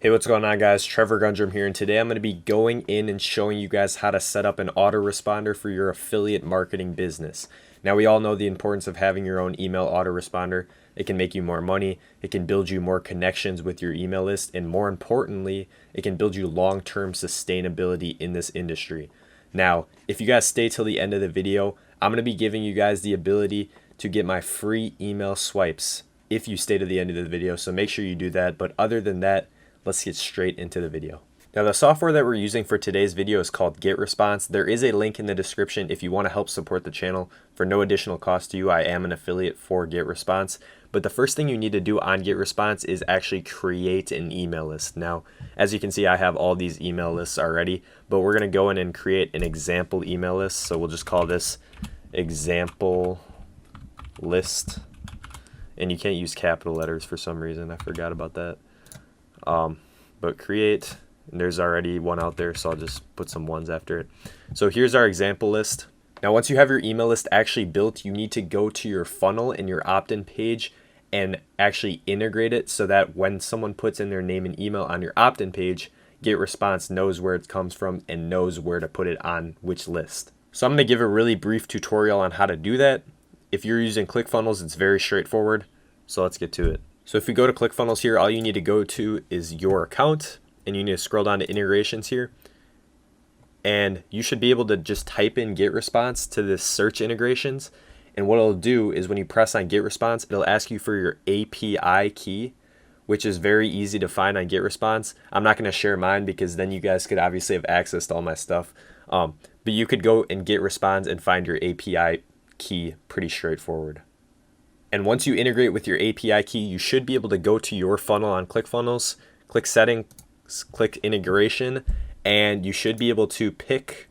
Hey, what's going on, guys? Trevor Gundrum here, and today I'm going to be going in and showing you guys how to set up an autoresponder for your affiliate marketing business. Now, we all know the importance of having your own email autoresponder. It can make you more money, it can build you more connections with your email list, and more importantly, it can build you long-term sustainability in this industry. Now, if you guys stay till the end of the video, I'm going to be giving you guys the ability to get my free email swipes if you stay to the end of the video, so make sure you do that. But other than that, let's get straight into the video. Now, the software that we're using for today's video is called Getresponse. There is a link in the description if you want to help support the channel for no additional cost to you. I am an affiliate for Getresponse. But the first thing you need to do on Getresponse is actually create an email list. Now, as you can see, I have all these email lists already, but we're going to go in and create an example email list. So we'll just call this example list. And you can't use capital letters for some reason. I forgot about that. But create, and there's already one out there, so I'll just put some ones after it. So here's our example list. Now, once you have your email list actually built, you need to go to your funnel and your opt-in page and actually integrate it so that when someone puts in their name and email on your opt-in page, Getresponse knows where it comes from and knows where to put it on which list. So I'm going to give a really brief tutorial on how to do that. If you're using ClickFunnels, it's very straightforward. So let's get to it. So if we go to ClickFunnels here, all you need to go to is your account, and you need to scroll down to integrations here. And you should be able to just type in Getresponse to this search integrations. And what it'll do is when you press on Getresponse, it'll ask you for your API key, which is very easy to find on Getresponse. I'm not going to share mine because then you guys could obviously have access to all my stuff. But you could go in Getresponse and find your API key pretty straightforward. And once you integrate with your API key, you should be able to go to your funnel on ClickFunnels, click settings, click integration, and you should be able to pick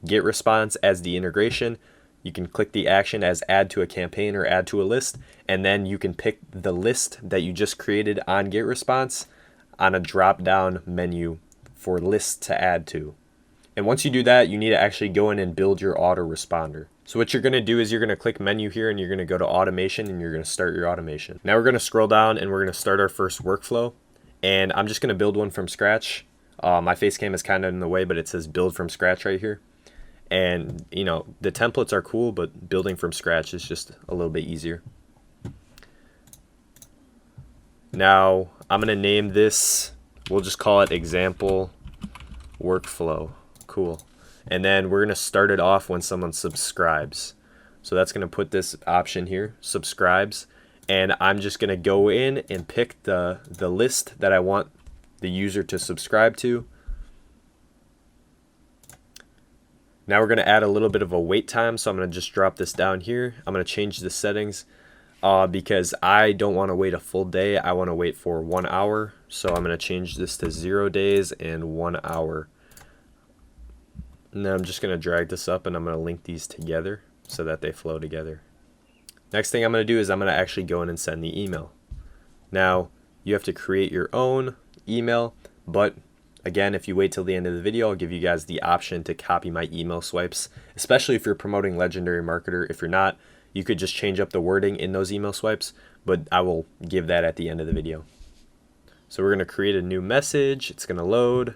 Getresponse as the integration. You can click the action as add to a campaign or add to a list, and then you can pick the list that you just created on Getresponse on a drop-down menu for lists to add to. And once you do that, you need to actually go in and build your autoresponder. So what you're going to do is you're going to click menu here and you're going to go to automation and you're going to start your automation. Now we're going to scroll down and we're going to start our first workflow. And I'm just going to build one from scratch. My face cam is kind of in the way, but it says build from scratch right here. And you know, the templates are cool, but building from scratch is just a little bit easier. Now I'm going to name this, we'll just call it example workflow. Cool. And then we're going to start it off when someone subscribes. So that's going to put this option here, subscribes. And I'm just going to go in and pick the list that I want the user to subscribe to. Now we're going to add a little bit of a wait time. So I'm going to just drop this down here. I'm going to change the settings because I don't want to wait a full day. I want to wait for 1 hour. So I'm going to change this to 0 days and 1 hour. Now I'm just going to drag this up and I'm going to link these together so that they flow together. Next thing I'm going to do is I'm going to actually go in and send the email. Now you have to create your own email, but again, if you wait till the end of the video, I'll give you guys the option to copy my email swipes, especially if you're promoting Legendary Marketer. If you're not, you could just change up the wording in those email swipes, but I will give that at the end of the video. So we're going to create a new message. It's going to load.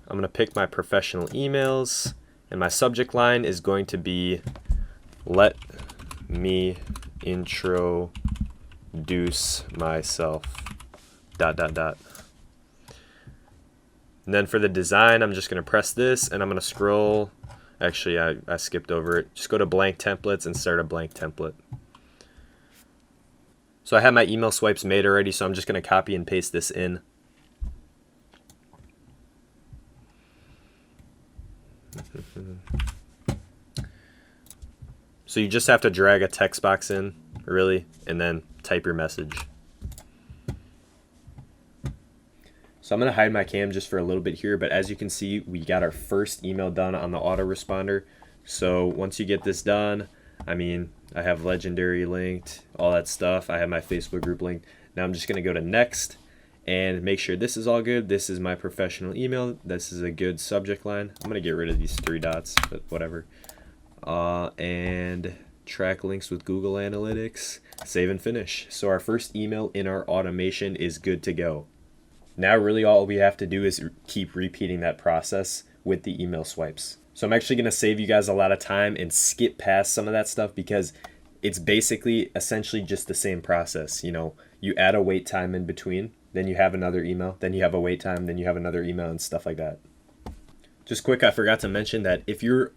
I'm going to pick my professional emails, and my subject line is going to be let me introduce myself, ... And then for the design, I'm just going to press this, and I'm going to scroll. Actually, I skipped over it. Just go to blank templates and start a blank template. So I have my email swipes made already, so I'm just going to copy and paste this in. So you just have to drag a text box in, really, and then type your message. So I'm going to hide my cam just for a little bit here, but as you can see, we got our first email done on the autoresponder. So once you get this done, I mean, I have Legendary linked, all that stuff. I have my Facebook group linked. Now I'm just going to go to next and make sure this is all good. This is my professional email. This is a good subject line. I'm going to get rid of these 3 dots, but whatever. And track links with Google Analytics, save and finish. So our first email in our automation is good to go. Now really all we have to do is keep repeating that process with the email swipes. So I'm actually going to save you guys a lot of time and skip past some of that stuff because it's basically essentially just the same process. You know, you add a wait time in between, then you have another email, then you have a wait time, then you have another email and stuff like that. Just quick, I forgot to mention that if your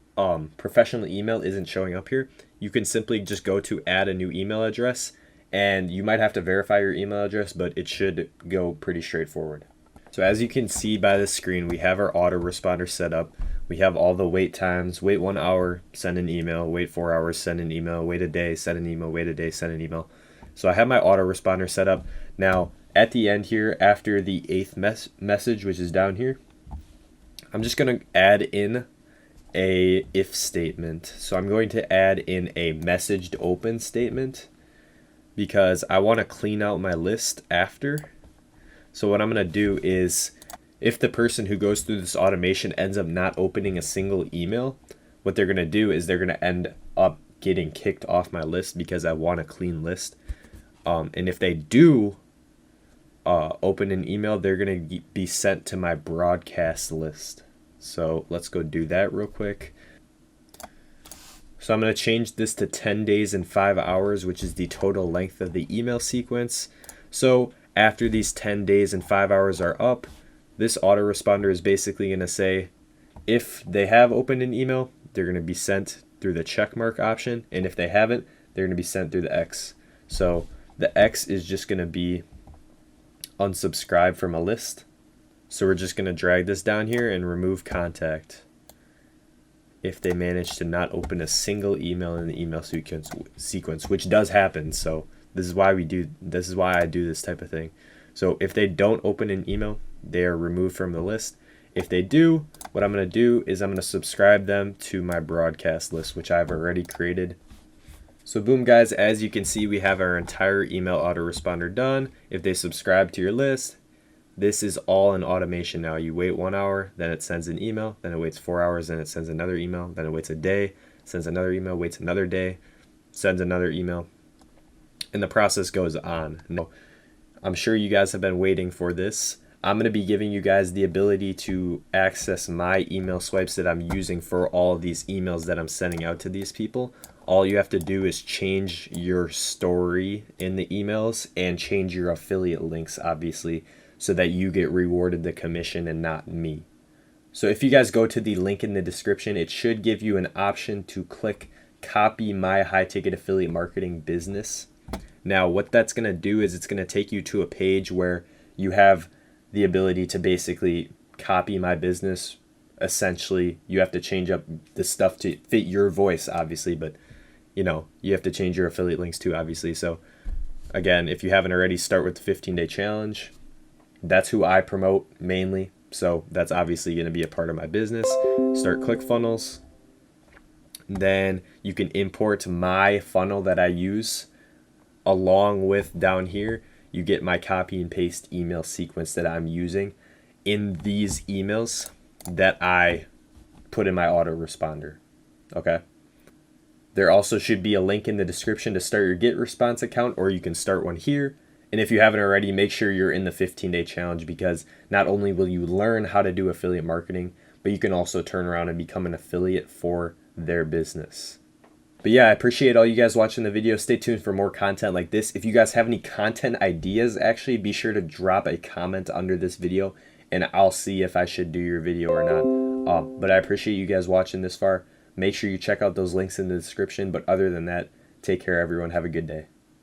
professional email isn't showing up here, you can simply just go to add a new email address, and you might have to verify your email address, but it should go pretty straightforward. So as you can see by the screen, we have our autoresponder set up. We have all the wait times: wait 1 hour, send an email; wait 4 hours, send an email; wait a day, send an email; wait a day, send an email. So I have my autoresponder set up. Now at the end here, after the 8th message, which is down here, I'm just going to add in a if statement. So I'm going to add in a messaged open statement because I want to clean out my list after. So what I'm going to do is, if the person who goes through this automation ends up not opening a single email, what they're going to do is they're going to end up getting kicked off my list because I want a clean list. And if they do open an email, they're going to be sent to my broadcast list. So let's go do that real quick. So I'm going to change this to 10 days and 5 hours, which is the total length of the email sequence. So after these 10 days and 5 hours are up, this autoresponder is basically going to say if they have opened an email, they're going to be sent through the check mark option. And if they haven't, they're going to be sent through the X. So the X is just going to be unsubscribe from a list. So we're just going to drag this down here and remove contact if they manage to not open a single email in the email sequence, which does happen. So this is why I do this type of thing. So if they don't open an email, they are removed from the list. If they do, what I'm going to do is I'm going to subscribe them to my broadcast list, which I've already created. So boom guys, as you can see, we have our entire email autoresponder done. If they subscribe to your list, this is all in automation now. You wait 1 hour, then it sends an email, then it waits 4 hours, then it sends another email, then it waits a day, sends another email, waits another day, sends another email, and the process goes on. Now, I'm sure you guys have been waiting for this. I'm going to be giving you guys the ability to access my email swipes that I'm using for all of these emails that I'm sending out to these people. All you have to do is change your story in the emails and change your affiliate links, obviously, so that you get rewarded the commission and not me. So if you guys go to the link in the description, it should give you an option to click copy my high ticket affiliate marketing business. Now what that's going to do is it's going to take you to a page where you have the ability to basically copy my business. Essentially, you have to change up the stuff to fit your voice, obviously, but you know, you have to change your affiliate links too, obviously. So again, if you haven't already, start with the 15-day challenge. That's who I promote mainly. So that's obviously going to be a part of my business. Start ClickFunnels. Then you can import my funnel that I use along with down here. You get my copy and paste email sequence that I'm using in these emails that I put in my autoresponder. Okay. There also should be a link in the description to start your Getresponse account, or you can start one here. And if you haven't already, make sure you're in the 15-day challenge, because not only will you learn how to do affiliate marketing, but you can also turn around and become an affiliate for their business. But yeah, I appreciate all you guys watching the video. Stay tuned for more content like this. If you guys have any content ideas, actually be sure to drop a comment under this video and I'll see if I should do your video or not. But I appreciate you guys watching this far. Make sure you check out those links in the description. But other than that, take care everyone. Have a good day.